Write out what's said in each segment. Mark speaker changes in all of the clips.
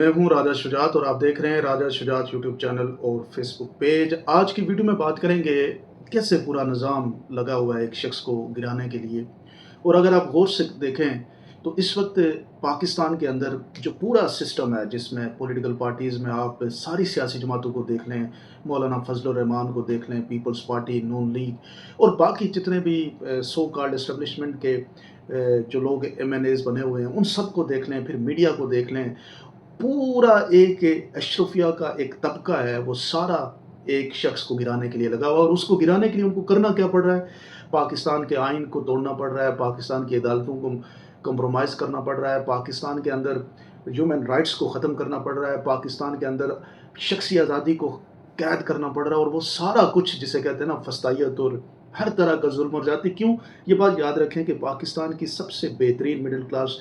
Speaker 1: میں ہوں راجہ شجاعت اور آپ دیکھ رہے ہیں راجہ شجاعت یوٹیوب چینل اور فیس بک پیج۔ آج کی ویڈیو میں بات کریں گے کیسے پورا نظام لگا ہوا ہے ایک شخص کو گرانے کے لیے۔ اور اگر آپ غور سے دیکھیں تو اس وقت پاکستان کے اندر جو پورا سسٹم ہے، جس میں پولیٹیکل پارٹیز میں آپ ساری سیاسی جماعتوں کو دیکھ لیں، مولانا فضل الرحمان کو دیکھ لیں، پیپلز پارٹی، نون لیگ اور باقی جتنے بھی سو کالڈ اسٹیبلشمنٹ کے جو لوگ ایم این ایز بنے ہوئے ہیں، ان سب کو دیکھ لیں، پھر میڈیا کو دیکھ لیں، پورا ایک اشرفیہ کا ایک طبقہ ہے، وہ سارا ایک شخص کو گرانے کے لیے لگا ہوا، اور اس کو گرانے کے لیے ان کو کرنا کیا پڑ رہا ہے؟ پاکستان کے آئین کو توڑنا پڑ رہا ہے، پاکستان کی عدالتوں کو کمپرومائز کرنا پڑ رہا ہے، پاکستان کے اندر ہیومن رائٹس کو ختم کرنا پڑ رہا ہے، پاکستان کے اندر شخصی آزادی کو قید کرنا پڑ رہا ہے، اور وہ سارا کچھ جسے کہتے ہیں نا فسطائیت اور ہر طرح کا ظلم اور زیادتی۔ کیوں؟ یہ بات یاد رکھیں کہ پاکستان کی سب سے بہترین مڈل کلاس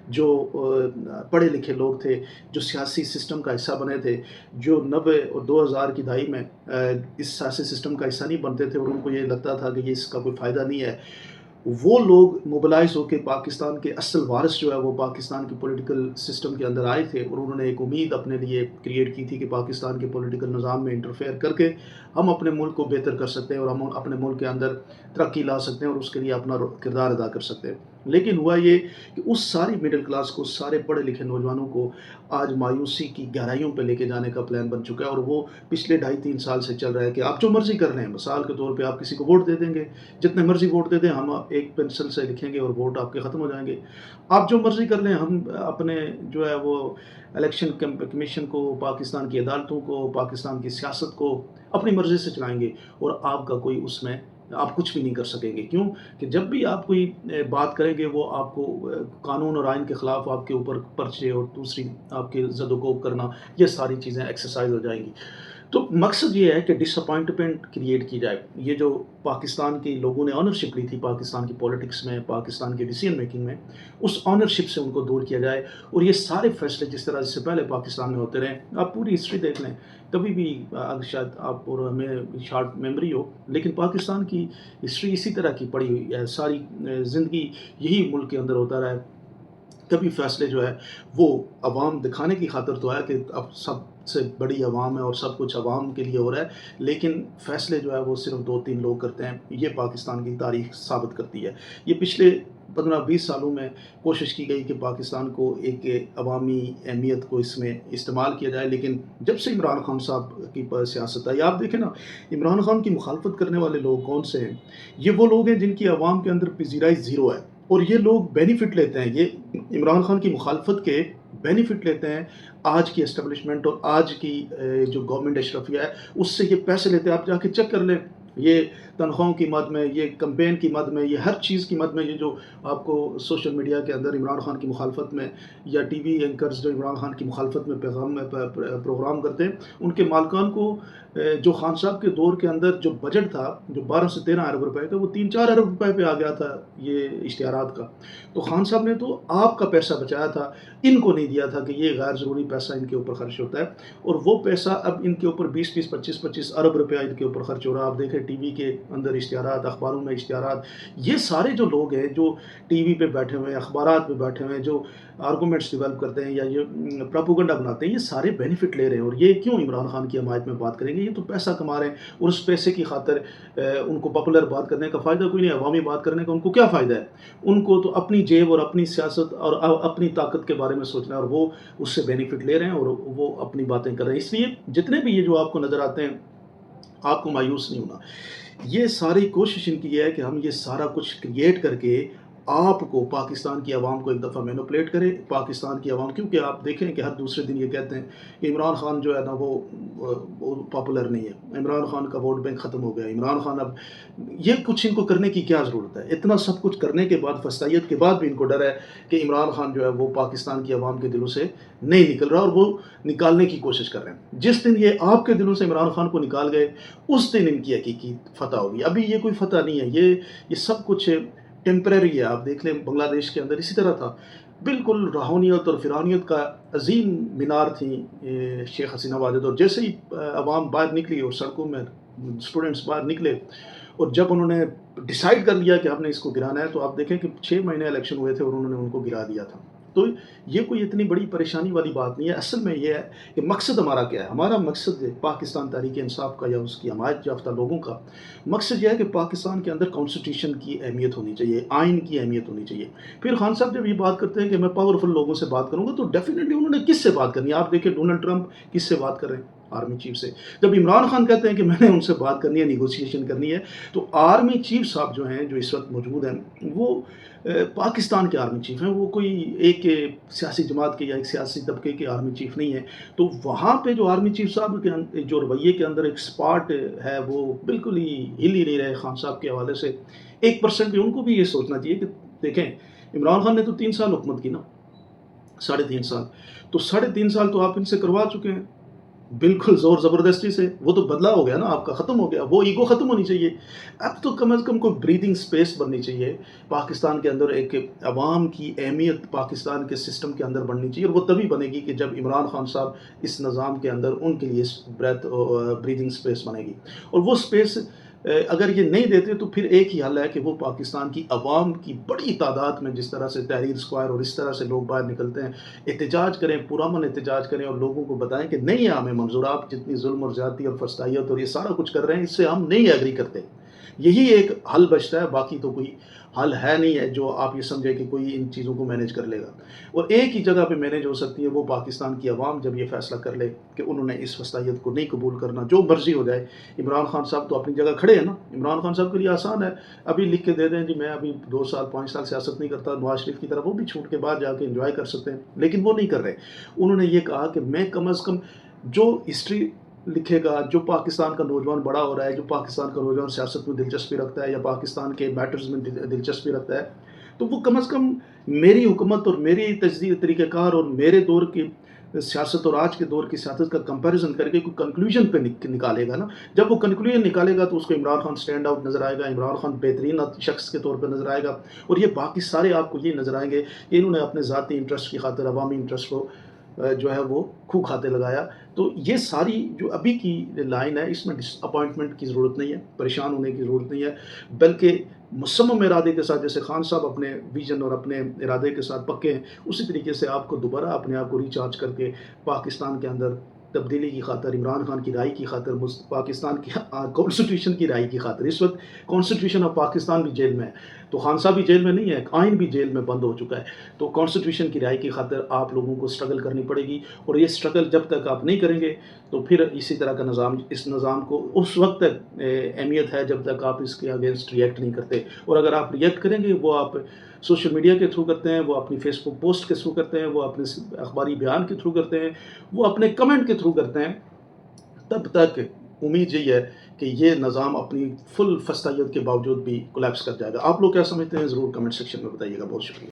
Speaker 1: جو پڑھے لکھے لوگ تھے، جو سیاسی سسٹم کا حصہ بنے تھے، جو 90 اور 2000 کی دہائی میں اس سیاسی سسٹم کا حصہ نہیں بنتے تھے اور ان کو یہ لگتا تھا کہ یہ اس کا کوئی فائدہ نہیں ہے، وہ لوگ موبلائز ہو کے پاکستان کے اصل وارث جو ہے وہ پاکستان کی پولیٹیکل سسٹم کے اندر آئے تھے، اور انہوں نے ایک امید اپنے لیے کریٹ کی تھی کہ پاکستان کے پولیٹیکل نظام میں انٹرفیئر کر کے ہم اپنے ملک کو بہتر کر سکتے ہیں اور ہم اپنے ملک کے اندر ترقی لا سکتے ہیں اور اس کے لیے اپنا کردار ادا کر سکتے ہیں۔ لیکن ہوا یہ کہ اس ساری مڈل کلاس کو، سارے پڑھے لکھے نوجوانوں کو آج مایوسی کی گہرائیوں پہ لے کے جانے کا پلان بن چکا ہے، اور وہ پچھلے 2.5-3 سال سے چل رہا ہے کہ آپ جو مرضی کر لیں۔ مثال کے طور پہ آپ کسی کو ووٹ دے دیں گے، جتنے مرضی ووٹ دے دیں، ہم ایک پنسل سے لکھیں گے اور ووٹ آپ کے ختم ہو جائیں گے۔ آپ جو مرضی کر لیں، ہم اپنے جو ہے وہ الیکشن کمیشن کو، پاکستان کی عدالتوں کو، پاکستان کی سیاست کو اپنی مرضی سے چلائیں گے، اور آپ کا کوئی اس میں آپ کچھ بھی نہیں کر سکیں گے۔ کیوں کہ جب بھی آپ کوئی بات کریں گے، وہ آپ کو قانون اور آئین کے خلاف آپ کے اوپر پرچے اور دوسری آپ کے زد و کوب کرنا، یہ ساری چیزیں ایکسرسائز ہو جائیں گی۔ تو مقصد یہ ہے کہ ڈس اپوائنٹمنٹ کریٹ کی جائے۔ یہ جو پاکستان کے لوگوں نے آنرشپ لی تھی پاکستان کی پولیٹکس میں، پاکستان کی ڈیسیژن میکنگ میں، اس آنرشپ سے ان کو دور کیا جائے، اور یہ سارے فیصلے جس طرح سے پہلے پاکستان میں ہوتے رہے، آپ پوری ہسٹری دیکھ لیں، کبھی بھی اگر شاید آپ اور ہمیں شارٹ میموری ہو، لیکن پاکستان کی ہسٹری اسی طرح کی پڑی ہوئی ہے، ساری زندگی یہی ملک کے اندر ہوتا رہا ہے۔ کبھی فیصلے جو ہے وہ عوام دکھانے کی خاطر تو ہے کہ اب سب سے بڑی عوام ہے اور سب کچھ عوام کے لیے ہو رہا ہے، لیکن فیصلے جو ہے وہ صرف 2-3 لوگ کرتے ہیں۔ یہ پاکستان کی تاریخ ثابت کرتی ہے۔ یہ پچھلے 15-20 سالوں میں کوشش کی گئی کہ پاکستان کو ایک عوامی اہمیت کو اس میں استعمال کیا جائے، لیکن جب سے عمران خان صاحب کی سیاست آئی، آپ دیکھیں نا، عمران خان کی مخالفت کرنے والے لوگ کون سے ہیں؟ یہ وہ لوگ ہیں جن کی عوام کے اندر پذیرائی زیرو ہے، اور یہ لوگ بینیفٹ لیتے ہیں، یہ عمران خان کی مخالفت کے بینیفٹ لیتے ہیں۔ آج کی اسٹیبلشمنٹ اور آج کی جو گورنمنٹ اشرفیہ ہے، اس سے یہ پیسے لیتے ہیں۔ آپ جا کے چیک کر لیں، یہ تنخواہوں کی مد میں، یہ کمپین کی مد میں، یہ ہر چیز کی مد میں، یہ جو آپ کو سوشل میڈیا کے اندر عمران خان کی مخالفت میں، یا ٹی وی اینکرز جو عمران خان کی مخالفت میں پروگرام کرتے ہیں، ان کے مالکان کو جو خان صاحب کے دور کے اندر جو بجٹ تھا، جو 12 سے 13 ارب روپے کا، وہ 3-4 ارب روپے پہ آ گیا تھا یہ اشتہارات کا۔ تو خان صاحب نے تو آپ کا پیسہ بچایا تھا، ان کو نہیں دیا تھا کہ یہ غیر ضروری پیسہ ان کے اوپر خرچ ہوتا ہے، اور وہ پیسہ اب ان کے اوپر 20-20 25-25 ارب روپیہ ان کے اوپر خرچ ہو رہا ہے۔ آپ دیکھیں ٹی وی کے اندر اشتہارات، اخباروں میں اشتہارات، یہ سارے جو لوگ ہیں جو ٹی وی پہ بیٹھے ہوئے ہیں، اخبارات پہ بیٹھے ہوئے ہیں، جو آرگومنٹس ڈیولپ کرتے ہیں یا یہ پروپیگنڈا بناتے ہیں، یہ سارے بینیفٹ لے رہے ہیں۔ اور یہ کیوں عمران خان کی حمایت میں بات کریں گے؟ یہ تو پیسہ کما رہے ہیں، اور اس پیسے کی خاطر ان کو پاپولر بات کرنے کا فائدہ کوئی نہیں، عوامی بات کرنے کا ان کو کیا فائدہ ہے؟ ان کو تو اپنی جیب اور اپنی سیاست اور اپنی طاقت کے بارے میں سوچنا ہے، اور وہ اس سے بینیفٹ لے رہے ہیں اور وہ اپنی باتیں کر رہے ہیں۔ اس لیے جتنے بھی یہ جو آپ کو نظر آتے ہیں، آپ کو مایوس نہیں ہونا۔ یہ ساری کوشش ان کی ہے کہ ہم یہ سارا کچھ کریٹ کر کے آپ کو، پاکستان کی عوام کو ایک دفعہ مینوپولیٹ کریں۔ پاکستان کی عوام، کیونکہ آپ دیکھیں کہ ہر دوسرے دن یہ کہتے ہیں کہ عمران خان جو ہے نا وہ پاپولر نہیں ہے، عمران خان کا ووٹ بینک ختم ہو گیا، عمران خان اب یہ کچھ ان کو کرنے کی کیا ضرورت ہے؟ اتنا سب کچھ کرنے کے بعد، فسطائیت کے بعد بھی ان کو ڈر ہے کہ عمران خان جو ہے وہ پاکستان کی عوام کے دلوں سے نہیں نکل رہا، اور وہ نکالنے کی کوشش کر رہے ہیں۔ جس دن یہ آپ کے دلوں سے عمران خان کو نکال گئے، اس دن ان کی حقیقی فتح ہوگی۔ ابھی یہ کوئی فتح نہیں ہے، یہ سب کچھ ٹیمپریری ہے۔ آپ دیکھ لیں بنگلہ دیش کے اندر اسی طرح تھا، بالکل روحانیت اور فرعونیت کا عظیم مینار تھیں شیخ حسینہ واجد، اور جیسے ہی عوام باہر نکلی اور سڑکوں میں اسٹوڈنٹس باہر نکلے، اور جب انہوں نے ڈیسائیڈ کر لیا کہ ہم نے اس کو گرانا ہے، تو آپ دیکھیں کہ 6 مہینے الیکشن ہوئے تھے اور انہوں نے ان کو گرا دیا تھا۔ تو یہ کوئی اتنی بڑی پریشانی والی بات نہیں ہے، اصل میں یہ ہے کہ مقصد ہمارا کیا ہے؟ ہمارا مقصد پاکستان تحریک انصاف کا یا اس کی حمایت یافتہ لوگوں کا مقصد یہ ہے کہ پاکستان کے اندر کانسٹیٹیوشن کی اہمیت ہونی چاہیے، آئین کی اہمیت ہونی چاہیے۔ پھر خان صاحب جب یہ بات کرتے ہیں کہ میں پاورفل لوگوں سے بات کروں گا تو ڈیفینیٹلی انہوں نے کس سے بات کرنی ہے؟ آپ دیکھیں ڈونلڈ ٹرمپ کس سے بات کر رہے ہیں؟ آرمی چیف سے۔ جب عمران خان کہتے ہیں کہ میں نے ان سے بات کرنی ہے، نیگوسیشن کرنی ہے، تو آرمی چیف صاحب جو ہیں جو اس وقت موجود ہیں وہ پاکستان کے آرمی چیف ہیں، وہ کوئی ایک سیاسی جماعت کے یا ایک سیاسی طبقے کے آرمی چیف نہیں ہیں۔ تو وہاں پہ جو آرمی چیف صاحب کے جو رویے کے اندر ایک اسپاٹ ہے وہ بالکل ہی ہل ہی نہیں رہے خان صاحب کے حوالے سے 1% بھی۔ ان کو بھی یہ سوچنا چاہیے کہ دیکھیں عمران خان نے تو 3 سال حکومت کی نا، 3.5 سال، تو 3.5 سال تو آپ ان سے کروا چکے ہیں بالکل زور زبردستی سے۔ وہ تو بدلا ہو گیا نا آپ کا، ختم ہو گیا، وہ ایگو ختم ہونی چاہیے۔ اب تو کم از کم کوئی بریدنگ سپیس بننی چاہیے پاکستان کے اندر، ایک عوام کی اہمیت پاکستان کے سسٹم کے اندر بننی چاہیے، اور وہ تبھی بنے گی کہ جب عمران خان صاحب اس نظام کے اندر ان کے لیے بریدنگ سپیس بنے گی۔ اور وہ سپیس اگر یہ نہیں دیتے تو پھر ایک ہی حل ہے کہ وہ پاکستان کی عوام کی بڑی تعداد میں جس طرح سے تحریر اسکوائر اور اس طرح سے لوگ باہر نکلتے ہیں، احتجاج کریں، پرامن احتجاج کریں اور لوگوں کو بتائیں کہ نہیں ہے ہمیں منظور، آپ جتنی ظلم اور زیادتی اور فسطائیت اور یہ سارا کچھ کر رہے ہیں اس سے ہم نہیں ایگری کرتے۔ یہی ایک حل بچتا ہے، باقی تو کوئی حل ہے نہیں ہے جو آپ یہ سمجھے کہ کوئی ان چیزوں کو مینیج کر لے گا۔ اور ایک ہی جگہ پہ مینیج ہو سکتی ہے، وہ پاکستان کی عوام جب یہ فیصلہ کر لے کہ انہوں نے اس وسطیت کو نہیں قبول کرنا، جو مرضی ہو جائے۔ عمران خان صاحب تو اپنی جگہ کھڑے ہیں نا، عمران خان صاحب کے لیے آسان ہے، ابھی لکھ کے دے دیں جی میں ابھی 2 سال 5 سال سیاست نہیں کرتا، نواز شریف کی طرح وہ بھی چھوٹ کے بعد جا کے انجوائے کر سکتے ہیں، لیکن وہ نہیں کر رہے۔ انہوں نے یہ کہا کہ میں کم از کم جو ہسٹری لکھے گا، جو پاکستان کا نوجوان بڑا ہو رہا ہے، جو پاکستان کا نوجوان سیاست میں دلچسپی رکھتا ہے یا پاکستان کے میٹرز میں دلچسپی رکھتا ہے، تو وہ کم از کم میری حکومت اور میری تجدید طریقہ کار اور میرے دور کی سیاست اور آج کے دور کی سیاست کا کمپیریزن کر کے کوئی کنکلوژن پہ نکالے گا نا۔ جب وہ کنکلوژن نکالے گا تو اس کو عمران خان سٹینڈ آؤٹ نظر آئے گا، عمران خان بہترین شخص کے طور پہ نظر آئے گا، اور یہ باقی سارے آپ کو یہ نظر آئیں گے کہ انہوں نے اپنے ذاتی انٹرسٹ کی خاطر عوامی انٹرسٹ کو جو ہے وہ کھو کھاتے لگایا۔ تو یہ ساری جو ابھی کی لائن ہے اس میں ڈس اپوائنٹمنٹ کی ضرورت نہیں ہے، پریشان ہونے کی ضرورت نہیں ہے، بلکہ مصمم ارادے کے ساتھ، جیسے خان صاحب اپنے ویژن اور اپنے ارادے کے ساتھ پکے ہیں، اسی طریقے سے آپ کو دوبارہ اپنے آپ کو ریچارج کر کے پاکستان کے اندر تبدیلی کی خاطر، عمران خان کی رہائی کی خاطر، پاکستان کی کانسٹیٹیوشن کی رہائی کی خاطر، اس وقت کانسٹیٹیوشن آف پاکستان بھی جیل میں ہے، تو خان صاحب بھی جیل میں نہیں ہے، آئین بھی جیل میں بند ہو چکا ہے، تو کانسٹیٹیوشن کی رہائی کی خاطر آپ لوگوں کو اسٹرگل کرنی پڑے گی، اور یہ اسٹرگل جب تک آپ نہیں کریں گے تو پھر اسی طرح کا نظام، اس نظام کو اس وقت تک اہمیت ہے جب تک آپ اس کے اگینسٹ ریئیکٹ نہیں کرتے، اور اگر آپ ریئیکٹ کریں گے، وہ آپ سوشل میڈیا کے تھرو کرتے ہیں، وہ اپنی فیس بک پوسٹ کے تھرو کرتے ہیں، وہ اپنے اخباری بیان کے تھرو کرتے ہیں، وہ اپنے کمنٹ کے تھرو کرتے ہیں، تب تک امید یہی ہے کہ یہ نظام اپنی فل فسطائیت کے باوجود بھی کولیپس کر جائے گا۔ آپ لوگ کیا سمجھتے ہیں ضرور کمنٹ سیکشن میں بتائیے گا۔ بہت شکریہ۔